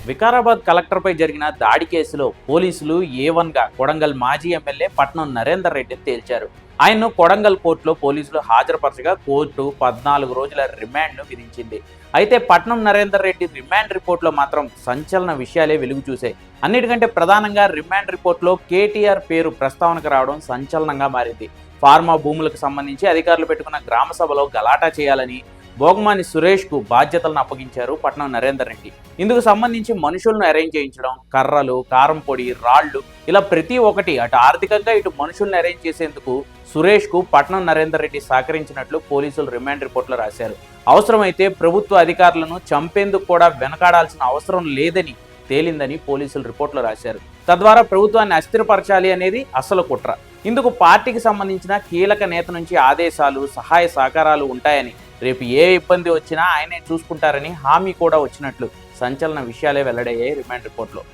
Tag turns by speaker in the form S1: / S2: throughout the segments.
S1: వికారాబాద్ కలెక్టర్పై జరిగిన దాడి కేసులో పోలీసులు A1గా కొడంగల్ మాజీ ఎమ్మెల్యే పట్నం నరేందర్ రెడ్డిని తేల్చారు. ఆయన్ను కొడంగల్ కోర్టులో పోలీసులు హాజరుపరచగా కోర్టు 14 రోజుల రిమాండ్ను విధించింది. అయితే పట్నం నరేందర్ రెడ్డి రిమాండ్ రిపోర్టులో మాత్రం సంచలన విషయాలే వెలుగు చూశాయి. అన్నిటికంటే ప్రధానంగా రిమాండ్ రిపోర్టులో కేటీఆర్ పేరు ప్రస్తావనకు రావడం సంచలనంగా మారింది. ఫార్మా భూములకు సంబంధించి అధికారులు పెట్టుకున్న గ్రామ సభలో గలాటా చేయాలని భోగమాని సురేష్కు బాధ్యతలను అప్పగించారు పట్నం నరేందర్ రెడ్డి. ఇందుకు సంబంధించి మనుషులను అరేంజ్ చేయించడం, కర్రలు, కారం పొడి, రాళ్లు ఇలా ప్రతి ఒక్కటి అటు ఆర్థికంగా ఇటు మనుషులను అరేంజ్ చేసేందుకు సురేష్కు పట్నం నరేందర్ రెడ్డి సహకరించినట్లు పోలీసులు రిమాండ్ రిపోర్టులో రాశారు. అవసరమైతే ప్రభుత్వ అధికారులను చంపేందుకు కూడా వెనకాడాల్సిన అవసరం లేదని తేలిందని పోలీసులు రిపోర్టులో రాశారు. తద్వారా ప్రభుత్వాన్ని అస్థిరపరచాలి అనేది అసలు కుట్ర. ఇందుకు పార్టీకి సంబంధించిన కీలక నేత నుంచి ఆదేశాలు, సహాయ సహకారాలు ఉంటాయని, రేపు ఏ ఇబ్బంది వచ్చినా ఆయనే చూసుకుంటారని హామీ కూడా వచ్చినట్లు సంచలన విషయాలే వెల్లడయ్యాయి రిమాండ్ రిపోర్టులో.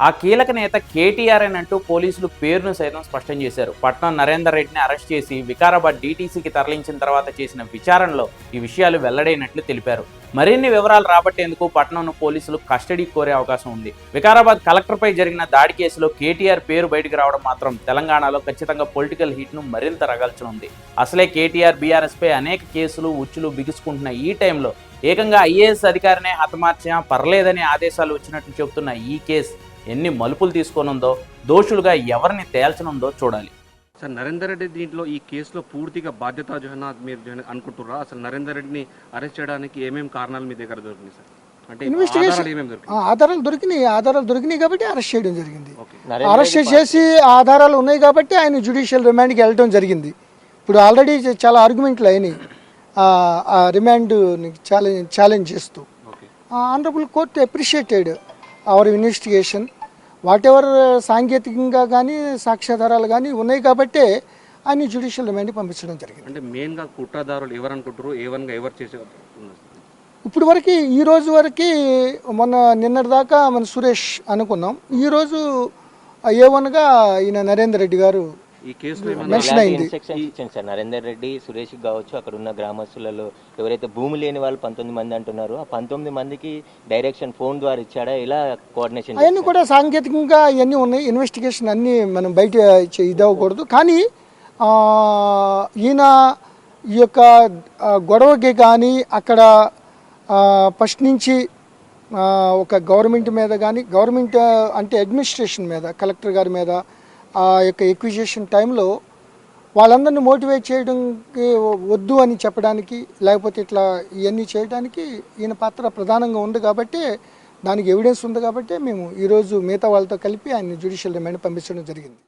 S1: ఆ కీలక నేత కేటీఆర్ అని అంటూ పోలీసులు పేరును సైతం స్పష్టం చేశారు. పట్నం నరేందర్ రెడ్డిని అరెస్ట్ చేసి వికారాబాద్ DTCకి తరలించిన తర్వాత చేసిన విచారణలో ఈ విషయాలు వెల్లడైనట్లు తెలిపారు. మరిన్ని వివరాలు రాబట్టేందుకు పట్నంను పోలీసులు కస్టడీ కోరే అవకాశం ఉంది. వికారాబాద్ కలెక్టర్పై జరిగిన దాడి కేసులో కేటీఆర్ పేరు బయటకు రావడం మాత్రం తెలంగాణలో ఖచ్చితంగా పొలిటికల్ హీట్ను మరింత రగల్చనుంది. అసలే కేటీఆర్ బీఆర్ఎస్పై అనేక కేసులు ఉచ్చులు బిగుసుకుంటున్న ఈ టైంలో ఏకంగా IAS అధికారినే హతమార్చినా పర్లేదనే ఆదేశాలు వచ్చినట్లు చెబుతున్న ఈ కేసు ఎన్ని మలుపులు తీసుకోనుందో, దోషులుగా ఎవరిని తేల్చనుందో చూడాలి.
S2: సార్, నరేందర్ రెడ్డి దీంట్లో ఈ కేసులో పూర్తిగా బాధ్యతాయుతంగా మీరు అనుకుంటున్నారా? అసలు నరేందర్ రెడ్డిని అరెస్ట్ చేయడానికి ఏమేమి కారణాలు మీ దగ్గర దొరికినాయి సార్? అంటే
S3: ఆధారాలు దొరికినాయి కాబట్టి అరెస్ట్ చేయడం జరిగింది. అరెస్ట్ చేసి ఆధారాలు ఉన్నాయి కాబట్టి ఆయన జ్యుడిషియల్ రిమాండ్కి వెళ్ళడం జరిగింది. ఇప్పుడు ఆల్రెడీ చాలా ఆర్గ్యుమెంట్లు అయినాయి రిమాండ్ ఛాలెంజ్ చేస్తూ. Honourable court appreciated hour investigation. What ever సాంకేతికంగా కానీ సాక్ష్యాధారాలు కానీ ఉన్నాయి కాబట్టి ఆయన జ్యుడిషియల్ రిమాండ్కి పంపించడం జరిగింది.
S2: అంటే మెయిన్గా కుట్రదారులు ఎవరు అనుకుంటారు? A1గా ఎవరు చేసే
S3: ఇప్పుడు వరకు ఈ రోజు వరకు నిన్నటి దాకా మన సురేష్ అనుకున్నాం. ఈరోజు A1గా ఈయన నరేందర్ రెడ్డి గారు
S2: ఈ కేసులో
S4: సార్. నరేందర్ రెడ్డి, సురేష్ కావచ్చు, అక్కడ ఉన్న గ్రామస్తులలో ఎవరైతే భూమి లేని వాళ్ళు 19 మంది అంటున్నారు, ఆ 19 మందికి డైరెక్షన్ ఫోన్ ద్వారా ఇచ్చాడా? ఇలా కోఆర్డినేషన్
S3: అవన్నీ కూడా సాంకేతికంగా ఇవన్నీ ఉన్నాయి. ఇన్వెస్టిగేషన్ అన్నీ మనం బయట ఇది అవ్వకూడదు. కానీ ఈయన ఈ యొక్క గొడవకి కానీ అక్కడ ఫస్ట్ నుంచి ఒక గవర్నమెంట్ మీద కానీ, గవర్నమెంట్ అంటే అడ్మినిస్ట్రేషన్ మీద, కలెక్టర్ గారి మీద ఆ యొక్క ఎక్విజిషన్ టైంలో వాళ్ళందరినీ మోటివేట్ చేయడానికి, వద్దు అని చెప్పడానికి, లేకపోతే ఇట్లా ఇవన్నీ చేయడానికి ఈయన పాత్ర ప్రధానంగా ఉంది కాబట్టి, దానికి ఎవిడెన్స్ ఉంది కాబట్టి మేము ఈరోజు మిగతా వాళ్ళతో కలిపి ఆయన జ్యుడిషియల్ రిమాండ్ పంపించడం జరిగింది.